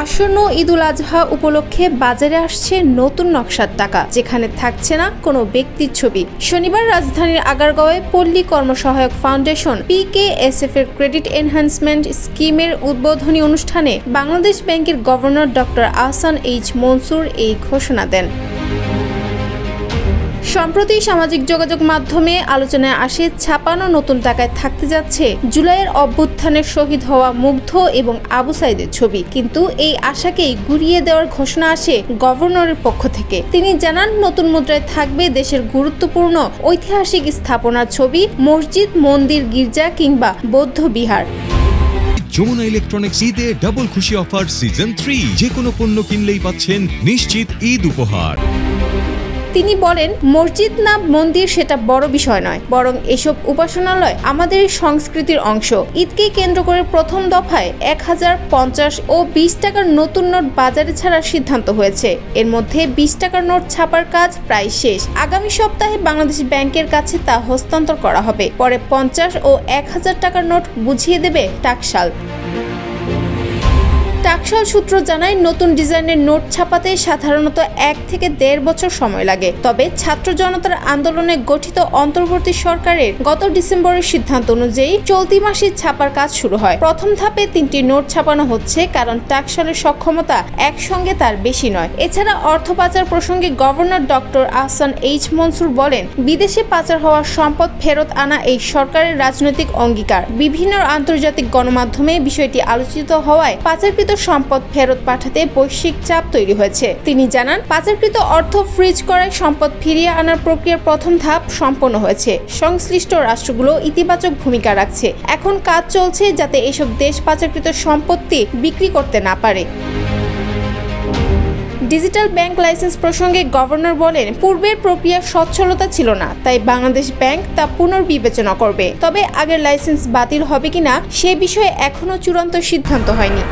আসন্ন ঈদুল আজহা উপলক্ষে বাজারে আসছে নতুন নকশার টাকা, যেখানে থাকছে না কোনো ব্যক্তির ছবি। শনিবার রাজধানীর আগারগাঁওয়ে পল্লী কর্মসহায়ক ফাউন্ডেশন PKSF এর ক্রেডিট এনহ্যান্সমেন্ট স্কিমের উদ্বোধনী অনুষ্ঠানে বাংলাদেশ ব্যাংকের governor doctor Ahsan H Mansur এই ঘোষণা দেন। সম্প্রতি সামাজিক যোগাযোগ মাধ্যমে আলোচনায় আসে ছাপানো নতুন টাকায় থাকতে যাচ্ছে জুলাইয়ের অভ্যুত্থানের শহীদ হওয়া মুগ্ধ এবং আবু সাইদের ছবি। কিন্তু এই আশাকেই গুড়িয়ে দেওয়ার ঘোষণা আসে গভর্নরের পক্ষ থেকে। তিনি জানান, নতুন মুদ্রায় থাকবে দেশের গুরুত্বপূর্ণ ঐতিহাসিক স্থাপনার ছবি, মসজিদ, মন্দির, গির্জা কিংবা বৌদ্ধ বিহার। যমুনা ইলেকট্রনিক্স ঈদে ডাবল খুশি অফার সিজন 3, যে কোনো পণ্য কিনলেই পাচ্ছেন নিশ্চিত ঈদ উপহার। তিনি বলেন, মসজিদ না মন্দির সেটা বড় বিষয় নয়, বরং এসব উপাসনালয় আমাদের সংস্কৃতির অংশ। ঈদকে কেন্দ্র করে প্রথম দফায় 1000, 50 ও 20 টাকার নতুন নোট বাজারে ছাড়ার সিদ্ধান্ত হয়েছে। এর মধ্যে 20 টাকার নোট ছাপার কাজ প্রায় শেষ। আগামী সপ্তাহে বাংলাদেশ ব্যাংকের কাছে তা হস্তান্তর করা হবে। পরে 50 ও 1000 টাকার নোট বুঝিয়ে দেবে টাকশাল। টাকশাল সূত্র জানায়, নতুন ডিজাইনের নোট ছাপাতে সাধারণত 1 থেকে 1.5 বছর সময় লাগে। তবে ছাত্র জনতার আন্দোলনে গঠিত অন্তর্বর্তী সরকারের গত ডিসেম্বরের সিদ্ধান্ত অনুযায়ী চলতি মাসে ছাপার কাজ শুরু হয়। প্রথম ধাপে 3টি নোট ছাপানো হচ্ছে, কারণ টাকশালের সক্ষমতা একসঙ্গে তার বেশি নয়। এছাড়া অর্থ পাচার প্রসঙ্গে governor doctor Ahsan H Mansur বলেন, বিদেশে পাচার হওয়া সম্পদ ফেরত আনা এই সরকারের রাজনৈতিক অঙ্গীকার। বিভিন্ন আন্তর্জাতিক গণমাধ্যমে বিষয়টি আলোচিত হওয়ায় পাচারকৃত সম্পদ ফেরত পাঠাতে বৈশ্বিক চাপ তৈরি হয়েছে। তিনি জানান, পাচারকৃত অর্থ ফ্রিজ করায় সম্পদ ফিরিয়ে আনার প্রক্রিয়ার প্রথম ধাপ সম্পন্ন হয়েছে। সংশ্লিষ্ট রাষ্ট্রগুলো ইতিবাচক ভূমিকা রাখছে। এখন কাজ চলছে যাতে এসব দেশ পাচারকৃত সম্পত্তি বিক্রি করতে না পারে। ডিজিটাল ব্যাংক লাইসেন্স প্রসঙ্গে গভর্নর বলেন, পূর্বের প্রক্রিয়া সচ্ছলতা ছিল না, তাই বাংলাদেশ ব্যাংক তা পুনর্বিবেচনা করবে। তবে আগের লাইসেন্স বাতিল হবে কিনা সে বিষয়ে এখনো চূড়ান্ত সিদ্ধান্ত হয়নি।